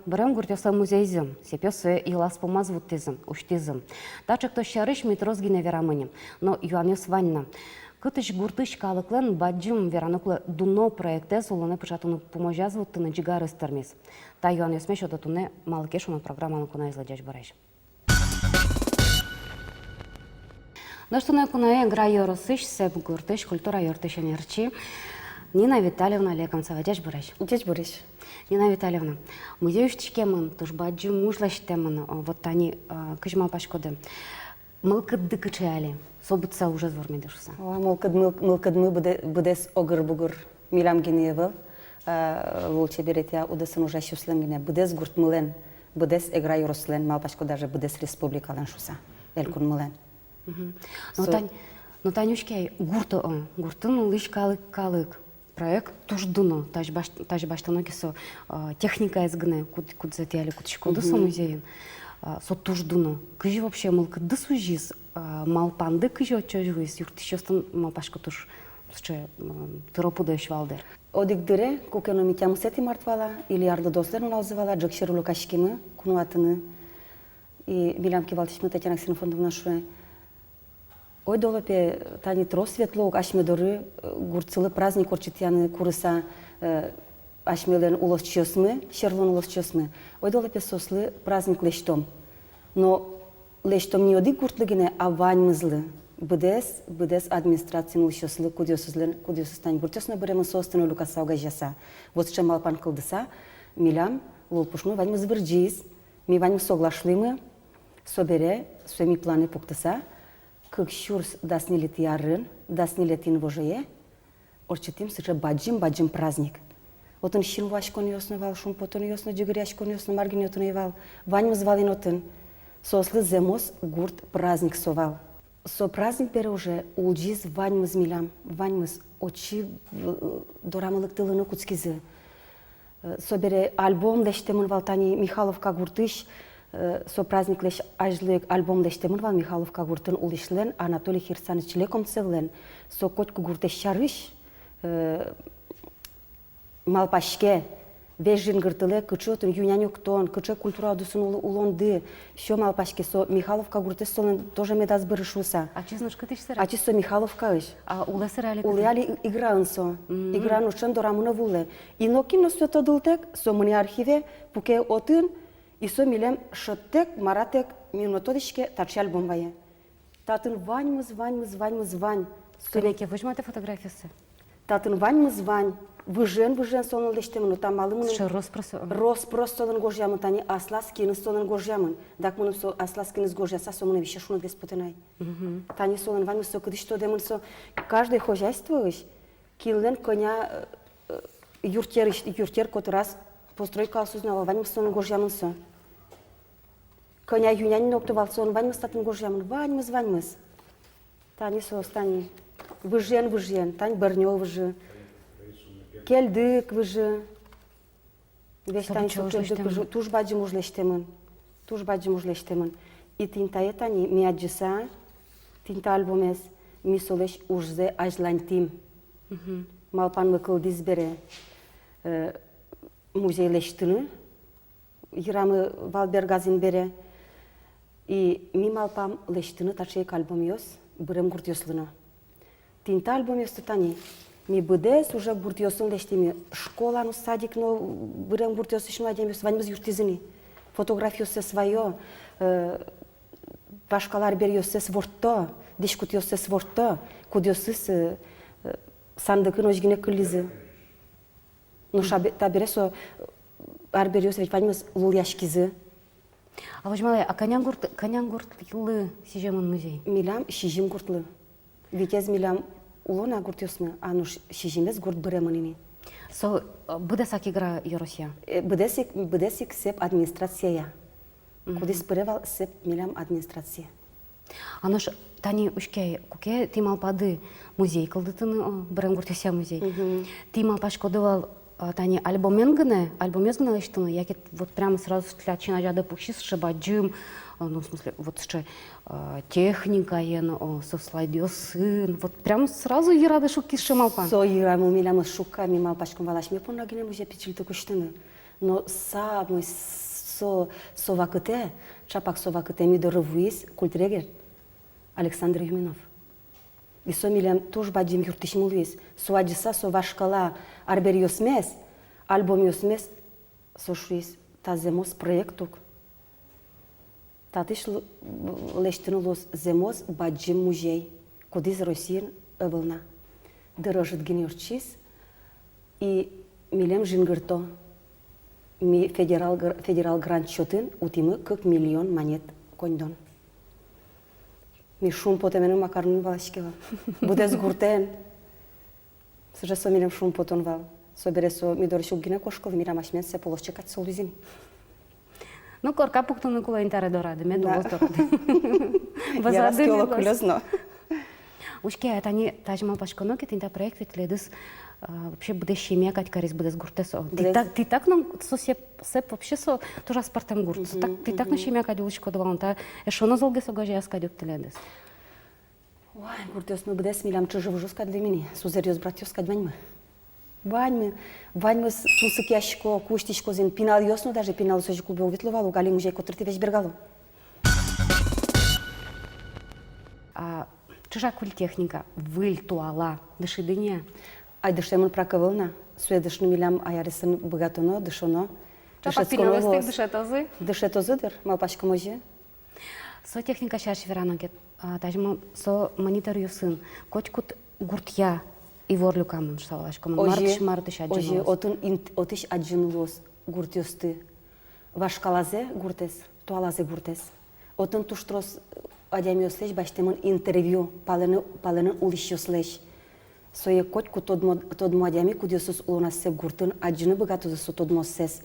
бірім гуртеса музейзім, сепесі илас помаз вуттезім, уштезім. Тачы кто шарыш метроз гине верамыне, но юанес ванна. Кытыш гуртыш калыклен баджым верануклы дуно проекте солоне пышатыны поможаз вуттыны джигар истермес. Та юанес меш отатуне малыкешуна программаны куна изладяж бараш. Наштуне куна игра йоросыш, сеп гуртыш, культура йортыш энерчи. Нина Витальевна Леконцева, дядь Бураш. Дядь Бураш. Нина Витальевна, музей уштичкемын, туш баджы мужлаштемын, вот они кыжма пашкоды. Мылкыдды кычали, событса уже зормедышса. Мылкыдмы будес огыр-бугыр милам геневел, волче беретя удесын уже шуслен гене, будес гурт мылен, будес игра йорослен, мал пашко даже будес республикален шуса, элькун мылен. Но Танюшке гуртын улыш калык. Проект туш дуно, таж баштано кесо техника изгне, куд затяли, куд шкоды со музеен. Со туш дуно. Кыжи вообще мылка дысу жиз, малпанды кыжи отчёж выз, юртищёстан малпашко туш, че тыропуда швалдер. Одикдыре, кукено митя мусети мартвала, или ардо дослерну наузывала, джокшеру лукашкимы, кунуатыны. И билямки валтишмы Татьяна Ксенофондовна шуе. Ой долопе тани тросветлог ашмедоры гурцылы праздник орчитяны курыса ашмелен улосчёсмы, шерлон улосчёсмы. Ой долопе сослы праздник лештом. Но лештом не одик гуртлыгине, а ваньмызлы. Быдес администрацияны улосчёслы кудёсыстань. Гуртёсны беремы состыны люкаса угажаса. Вот что малпан кылдыса, милям лолпушну ваньмыз вырджиз. Ми ваньмы соглашлымы, собере, суеми планы пуктыса. Как шурс даснилит ярын, даснилит инвожее, орчетим сыча баджим праздник. Вот он щин вашкон ёснывал, шум потон ёсно, джигыряшкон ёсно, маргин ётон евал, ваньм звалин отын. Сослы земос гурт праздник совал. Со праздник бере уже улджиз ваньмыз милям, ваньмыз очи дорамылык тылыны куцкизы. Со бере альбом лештемын валтани Михайловка гуртыш, со праздник леш ажлык альбом лештемын вал Михайловка гуртын улишлен, Анатолий Хирсанович лекомцевлен, со котку гуртеш шарыш, малпашке, вежин гыртыле, кычотын юнянюктон, кыче культура одусын улонды, шо малпашке, со Михайловка гуртеш солен тоже медаз бырышуса. А чизнуш кытыш сыра? А чисто Михайловка иш. А уласы рали кытыш? Уляли играын со, играын ушен дорамыны вуле. И ноким но свето дылтек, со мыни архиве, пуке отын, и со милем шоттек, маратек, минутодишке тарчи альбом вае. Татын вань. Скорее, выжмате фотографиясы? Татын вань, выжен сонын лештемын, там малымын. Ше роспрос сонын гожьямын, тани аслас киныс сонын гожьямын. Дак мыным со аслас киныс гожьяса, со мыны вище шунат беспутынай. Тани сонын вань, со кыдыш то демын, со каждое хозяйство иш, киллен коня юртер кот раз постройка осузнала, вань сонын гожьямын со. Коня юнянин октовал сон, вань статын гожьямын, ваньмыз. Тани со стани выжен, тань барнё выжи. Келдык выжи. Весь тань со келдык выжи. Туж баджим ужлештемын. И тинта тани ми аджиса, тинта альбомес, ми солеш ужзе ажлантим. Малпан мыкылдиз бере музей лештыны. Ирамы Валбергазин бере. И ми малпам лештыны тачейк альбом йос, бырем гурт йослына. Тинта альбом йос тани. Ми быдес уже гурт йосын лештими. Школану, садик, но бырем гурт йосышын вадем йос, ваньмыз юртизыни. Фотограф йосе свое, вашкалар бер йосе сворто, дишкут йосе сворто, куд йосыс сандыкын ожгине кыллизы. Ну табере со арбер йосе, ведь ваньмыз лул яшкизы. А возьмалай, а конян гуртлы сижемын музей? Милям шижим гуртлы. Витез милям улона гурт йосны, а ну шижимез гурт быремынини. Со быдесак игра Yorosия? Быдесик сеп администрация. Кудис быревал сеп милям администрация. Анош тани ушке куке ти малпады музей кылдытыны бырем гуртеся музей. Ти малпаш кодывал тани альбомез гыне лештыны, якет вот прямо сразу тлячина жады пухшис шибаджим, ну в смысле вот что техника со слайдёсын, вот прям сразу ерады шуки шималпан. Со ераму милям шука ми малпашком валаш ми понагине музей печилты куштыны. Но самый совакыте, чапак совакыте мидорывуис культурегер Александр Юминов. И со милям тоже бадим юртыш мулвис. Суаджиса со вашкала арбер йосмес, альбом йосмес сошуис таземос проектук. Татыш лештинулос земос баджим музей, кудиз Россиин ывылна. Дырожит генерчис и милем жингырто. Ми федерал грант счетын утимы 40 миллион монет кондон. Ми шум потемену макарнын валашкева. Будес гуртен. Сже со милем шум потон вал. Собере со мидоршук гине кошкол мирамашмен се полосчекать солузин. Ну, корка пуктуны кула интаре дорады, ме Да. долго. Я раскиола кулезно. Ушке, это они тажма пашконо, кетинта проект ветледыс вообще будешь щемякать карис будешь гуртесо. Ты так нам сеп вообще со тоже спартем гурт. Ты так на щемякать уличко давал, та эшоно золге согоже яскадюк теледес. Ой, гуртес мы будес милям чужого жуска для меня. Сузерьез братьевска дваньмы. Ваньмы тусык ящико, куштичко зин пинал ёсно даже пинал сожи клубе увитловал, гали мужей котрти весь бергалу. Чужа культехника вильтуала дышидыня. Ай дышемын пракавылна, суедышны милям аяресын богатоно, дышоно. Чапак пиналыстык дышетозы. Дышетозыдыр, малпашка може. Со техника шарш веранакет, тажма со мониторю сын, котькут гуртья и ворлюкамын шсавалашкамын. Мартыш мартыш Ожи, аджинулос. отыш аджинулос гуртёсты. Вашкалазе гуртес, туалазе гуртес. Отын туштрос адямиослеш баштемын интервью, паленын улишёслеш. Сое котку тодмо адями кудиосус улонас сеп гуртын, аджины богатозысу тодмосес.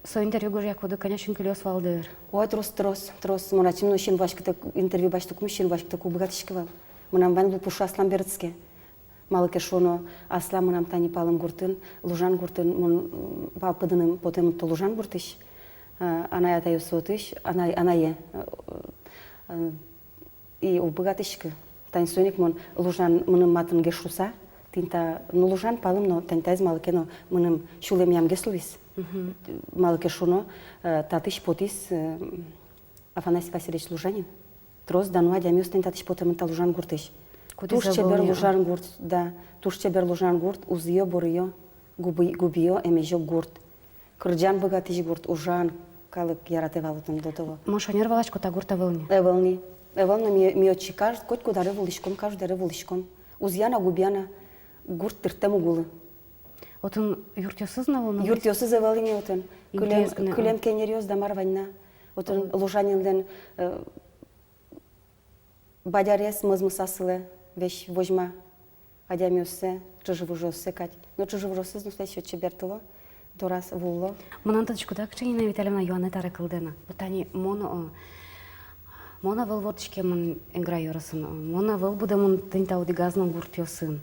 Со интервью гожья коды, конечно, килёс валдыр. Ой, трос. Моначим, но щин вашката интервью баштакум, щин вашката богатышкавал. Мынам вань лупушу аслам бердске. Малыке шоно асла мынам тани палым гуртын, лужан гуртын, мон пал пыдыным потем то лужан гуртыш. Аная таю сотыш, анае. И у богатышка. Тань соник мон лужан мыным матын гешруса. Тинта ну лужан палым, но тань тайз малыке, но мыным шулем ям геслувис. Малыке шоно татыш потис Афанасий Васильевич Лужанин. Трос дануа дямиус тань татыш потем та лужан гуртыш. Тушчебер лужан гурт, да. Тушчебер лужан гурт, узио борио, губио эмежо гурт. Кырджан богатыш гурт, ужан калык яратевалытын до того. Мошанер валашко та гурта вылни. Эвелни ми очи кажут, котку да револишком, кажут да револишком. Узяна губяна гурт тиртему гулы. Отын юртёсыз навылны? Юртёсыз эвелни отын. Күлем кенериоз да марванна. Отын лужанилден бадярес мызмысасылы вещь возьма адямиосе, чужевужосе кать. Но чужевужосыз ну следующий чебертыло, дорас вулло. Мынан татышку так ченина Виталевна Йоаннета рекылдена. Потани мона выл вотышке мын игра йорысын. Мона выл буде мын тынта удигазна гуртёсын.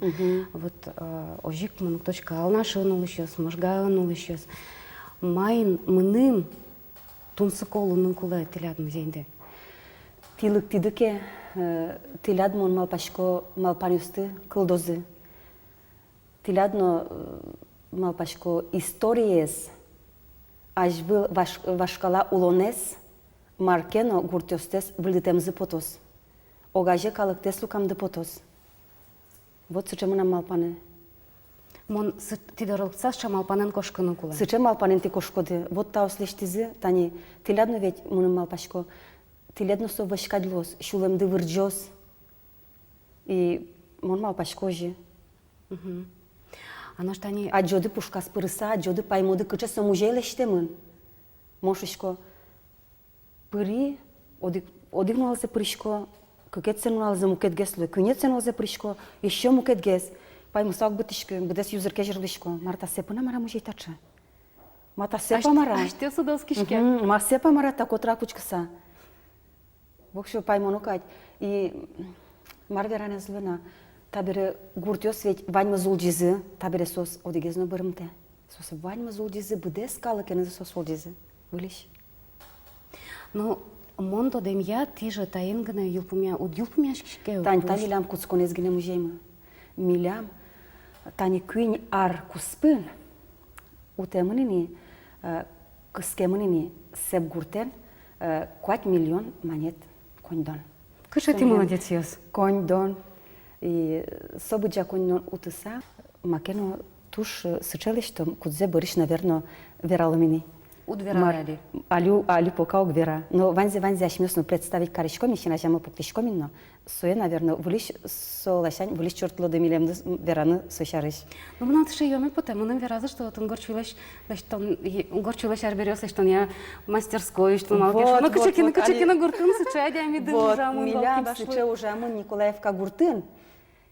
Вот ожик мын точка алнашын улышёс, можгаын улышёс. Майын мыным тунсы колунын кулы телят музейнде. Тилык тидыке тилядмон малпашко малпанюсты кылдозы. Тилядно малпашко историес аж был вашкала улонес маркено гуртёстес вылитемзы потос. Огаже калыктес лукамды потос. Вот сыче мына малпаны. Мон тидорылкса шамалпанын кошкынын кулы. Сыче малпанын ти кошкоды. Вот та ослештизы, тани тилядно ведь мыным малпашко тилядно со вашкадлос, шулемды вырджос. И мон малпашко же. Ано штани... Аджоды пушкас пырыса, аджоды паймоды кыча со мужейлештемын. Мошышко пыри, одигнулалзе пырышко, кыкет сенуналзе мукет геслы, кюнет сенуналзе пырышко, еще мукет гес. Паймусак бытышко, будес юзерке жерлышко. Марта сепына мара мужей тача. Мата сепа мара. Аште судос кишке. Ма сепа мара так отра кучкаса. Вокшо паймону кать. И марверане злына. Табире гуртёс ведь ваньма зулджизы, табире сос одигезно бырымте. Сос ваньма зулджизы, будес калыкены сос олджизы. Вылиш. Ну, монто демья, ти же таингана юлпумя, уд юлпумя шкишке. Тань, та милям куцконез гине мужейма. Милям Тани куин ар куспын, утемынини, кыскемынини сеп гуртен, 4 миллион монет коньдон. Кыша ты молодец, Йос. Коньдон. И собуджа коньдон утыса, макено туш сычелищем, кудзе бориш, наверное, вераломини. Удверали. Алю пока угвера. Но ванзе ашмёсно представить каришкоми, щенажамо поктишкомино. Сое, наверное, вулиш солашань, вулиш чёртло до милем вераны сошарыш. Ну, мне это шеёме потому, нам вераза, что вот он горчилась, что он горчилась арберёс, что я в мастерской, что он малкиш. Ну, качеки на гуртын сычадя, ми дым ужамун, милям сыче ужамун Николаевка гуртын.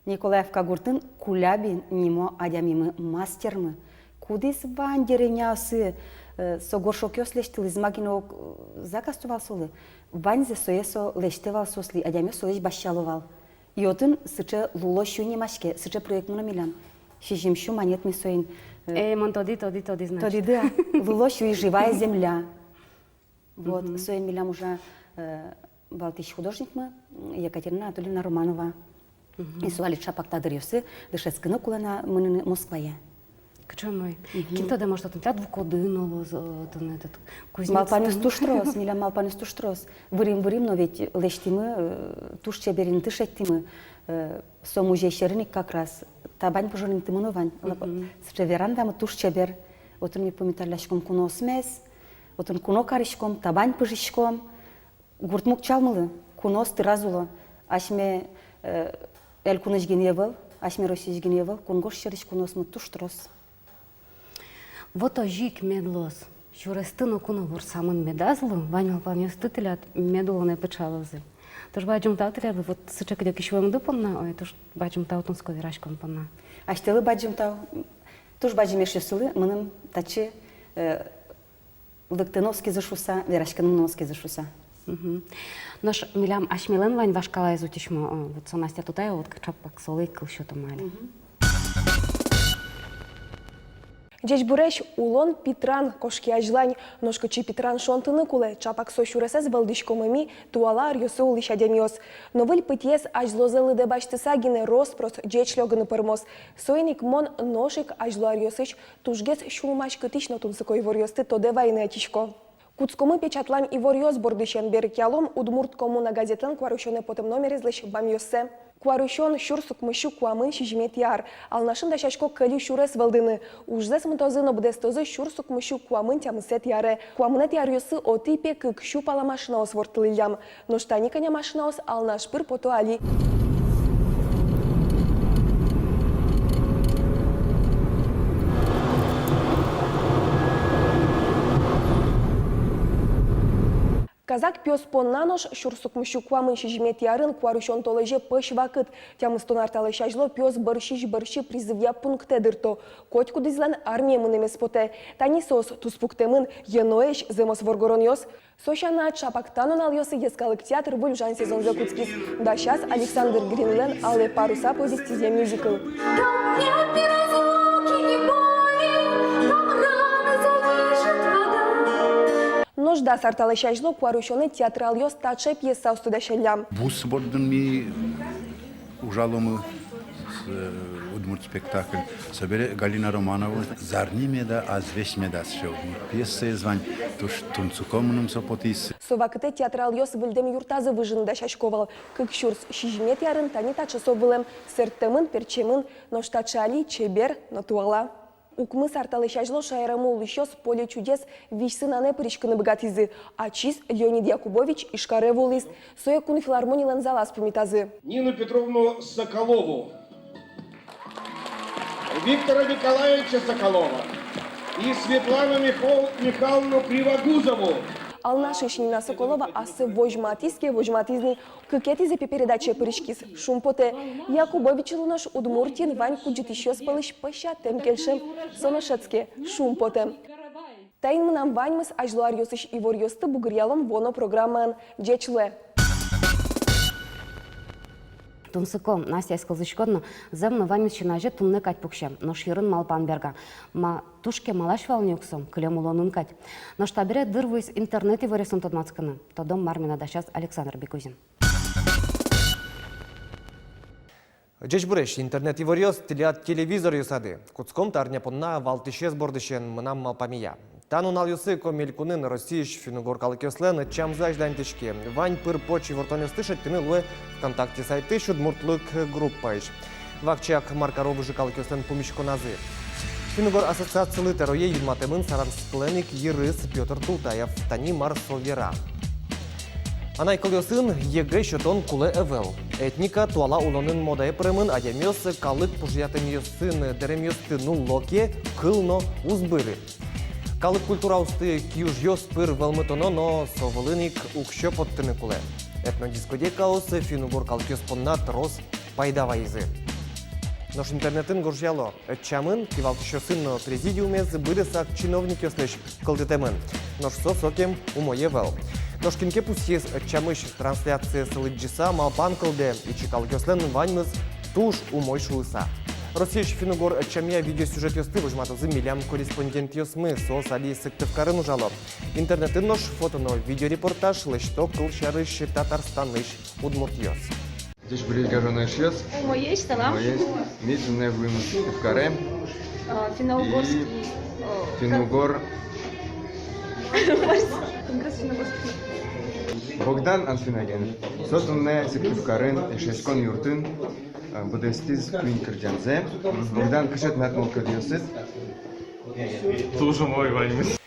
Николаевка гуртын кулябин нимо адямимы мастермы. Кудис вандеренясы согоршок ёслештил из магино закастувал солы. Ванзе соесо лештевал сосли, адяме солеш башаловал. Йотын сыче лулощу немашке, сыче проект муна милям. Шижимшу монет ми соин. Мон тоди, значит. Тоди, да. Лулощу и живая земля. Вот, соин милям уже балтич художник мы, Екатерина Анатольевна Романова. И суали чапакта дырёсы, дышескыны кулана мыны Москвая. Качан мой? Кинто да может отметать двукодыново, этот кузнец. Малпанис туштрос, милям малпанис туштрос. Вырим, но ведь лештимы, туш чеберин тышеттимы, сомуже шерник как раз. Табань пожарник тимоновань. Сыче верандамы туш чебер. Вот он мне пометаляшком куно смес, вот он куно каришком, табань пожишком. Гуртмук чалмылы, куно стыразуло. Ашме эл куныш геневал, ашме росиш геневал, кунгош шериш куносмы туштрос. Вот ожик медлос. Шурестыно куно вурсамын медазлы, ваньмал памя стытылят медулоне печалозы. Тож бачим таутыряды, вот сычек дек еще вам дупомна, ой, тож бачим таутунско верашком помна. Аштелы бачим тау, туш бачим ешесылы, мыным тачи лыктыновски зашуса, верашканыновски зашуса. Наш милям ашмилен вань вашкала изутишмо, вот со Настя тутая, вот качапак солы кылшо томали. Джеч буреш улон Петран кошки ажлань, ношкочи Петран шонтыны куле, чапак сошуресес балдышкомами туала арьосы улыш адемиос. Но выль пытьес ажлозелы де баштысагине роспрос джеч лёганы пермос. Сойник мон ношик ажло арьосыч, тужгес шулмаш кытыш нотунсыкой ворьосты тоде вайны атишко. Куцкомы печатлам и ворьос бордышен беркялом удмурт коммуна газетен кварущене потом номер излыш бамьосе. Кварущен шурсук мышу куамын шижмет яр, ал нашын да шашко кали шурес валдыны. Ужзес мытозы бдестозы шурсук мышу куамын тямысет яре. Куамынет ярьосы отипе кык шу пала машинаос вортылылям. Но штаниканя машинаос ал наш пыр пото али. Казак пёс поннанош шурсук мышу куамын шижмет ярын кварущен толеже пыш вакыт. Тямыстон арталышажло пёс барши призывя пунктедырто. Котьку дизлен армия мынемес поте. Танисос туспуктемын еноэш земос воргорон йос. Сошана чапактанон ал йосы ескалык театр выльжан сезон закутскис. Да сейчас Александр Гринлен алле паруса повести мюзикл. Ножда сарталышажло кварущены театрал йос таче пьеса устудашелям. Бус бордын ми ужаломы удмурт спектакль. Собере Галина Романова зарнимеда, а звешмеда сшел. Пьеса звань туш тунцукомным сопотис. Совакыте театрал йос выльдем юртазы выжында шашковал. Кык шурс шижмет ярын тани тачы совылым. Сырттымын, перчемын, ноштачы али, чебер, натуала. Укмы сарталышажло шайраму улышёс поле чудес вишсынане пырышкыны богатизы. Ачис Леонид Якубович ишкаре волист. Соя кун филармонийлен залаз помитазы. Нину Петровну Соколову, Виктора Николаевича Соколова и Светлану Михайловну Кривогузову. Ал наша Шинина Соколова асы вожматизни кыкетизе передаче пырышкис. Шумпоте Якубович лунош удмуртин вань куджитишёс пылыш пыша темкельшем соношецке шумпоте. Тайн мынам ваньмыз ажлуар йосыш и ворьосты бугырялом воно программан джечле. Тунсыком Настя сказычкодно земно ваньмыз чинаже тунны кать пукшем, но ширын малпанберга. Ма тушке малаш валнюксом, клем улонын кать. Но штабере дырву из интернете выресун тодмацканы. Тодом мармина да сейчас Александр Бекузин. Джеч буреш, интернет ивориос, телевизор юсады. Куцком тарня понна валтише сбордышен мнам малпамия. Тану нал юсы комелькунын Россииш финугор калыкеслен чамза ждантичке. Вань пыр почи вортонес тышет тыны луэ ВКонтакте сайты шудмуртлык группаиш. Вакчак маркаровы же калыкеслен пумишко назы. Финугор ассоциациялы терое юдматемын саранскленик Ерыс Петр Тултаев, тани Марсовера. Анай кылысын ЕГЭ шотон куле эвел. Этника туала улонын модай премын адемёс калык пужиятемёсын деремёсты нуллоке кылно узбыры. Калык культура усты кьюжьёс пыр велмытоно, но совылыник укшё поттыны куле. Этнодискодека осы финугор калкёс понна трос пайдава изы. Нож интернетын горжало. Чамын кивалтышёсын президиумез бырысак чиновник ёслеш кылдытемын. Нож сосокем умоевел. Ножкинке пусьес чамыш трансляция сылыджиса малпан кылде и чекал кёслен ваньмыз туш умой шулыса. Россияш финугор чамия видеосюжет ёсты выжматызы милям корреспондент ёсмы сос али сыктывкарын ужало. Интернетын нож фотоно видеорепортаж лешто кыл шарыш Татарстаныш удмурт ёс. Здесь бригажный шес. Есть, салам. Есть. Медленная вынос в каре. Финно-угорский. Финугор. Богдан Ансфинаген. Сотунне сективкарын шескон юртын. Будестиз квинкердянзе. Богдан кашет натнул кадиосит. Тоже мой ваньмис.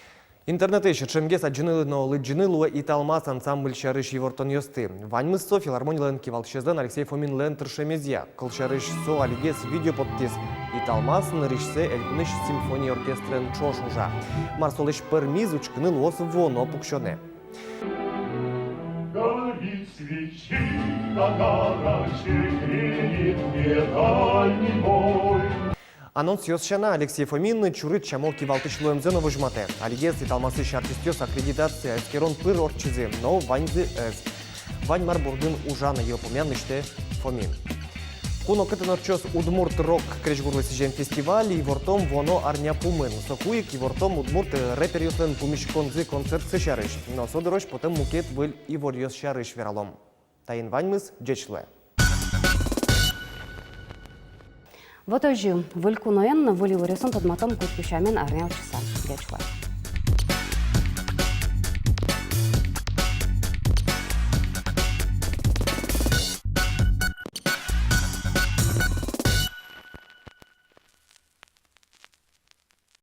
Интернеты еще чемгес аджинылыно лыджинылуа и талмас ансамбль шарыш евортон ёсты. Ваньмыс со филармониялен кивалшезден Алексей Фомин лен тыршемезья. Кыл шарыш со алигес видео подтес. И талмас нарышсе элькуныш симфония оркестрен чош ужа. Марсолыш пермиз учкнын лос воно пукшоне. Горит свечина на ночи, греет медальный бой. Анонс ёсшана Алексей Фомин чурыт чамо кивалтыш луэмзено выжмате. Алигес и талмасыш артистёс аккредитация эскерон пыр орчызе, но ваньзы эз. Вань марбурдын ужана ёпомяныште Фомин. Куно кытын орчос удмурт рок крежгурлы сижен фестиваль и вортом воно арня пумын. Сокуик и вортом удмурт рэпер ёслен пумишконзы концерт сышарыш. Но содорош потом мукет выль и ворьёс шарыш вералом. Тайын ваньмыз джечле. Вот ожи, выльку ноен, выль вырысын тадматом кучкушамен арнял часа. Гечла.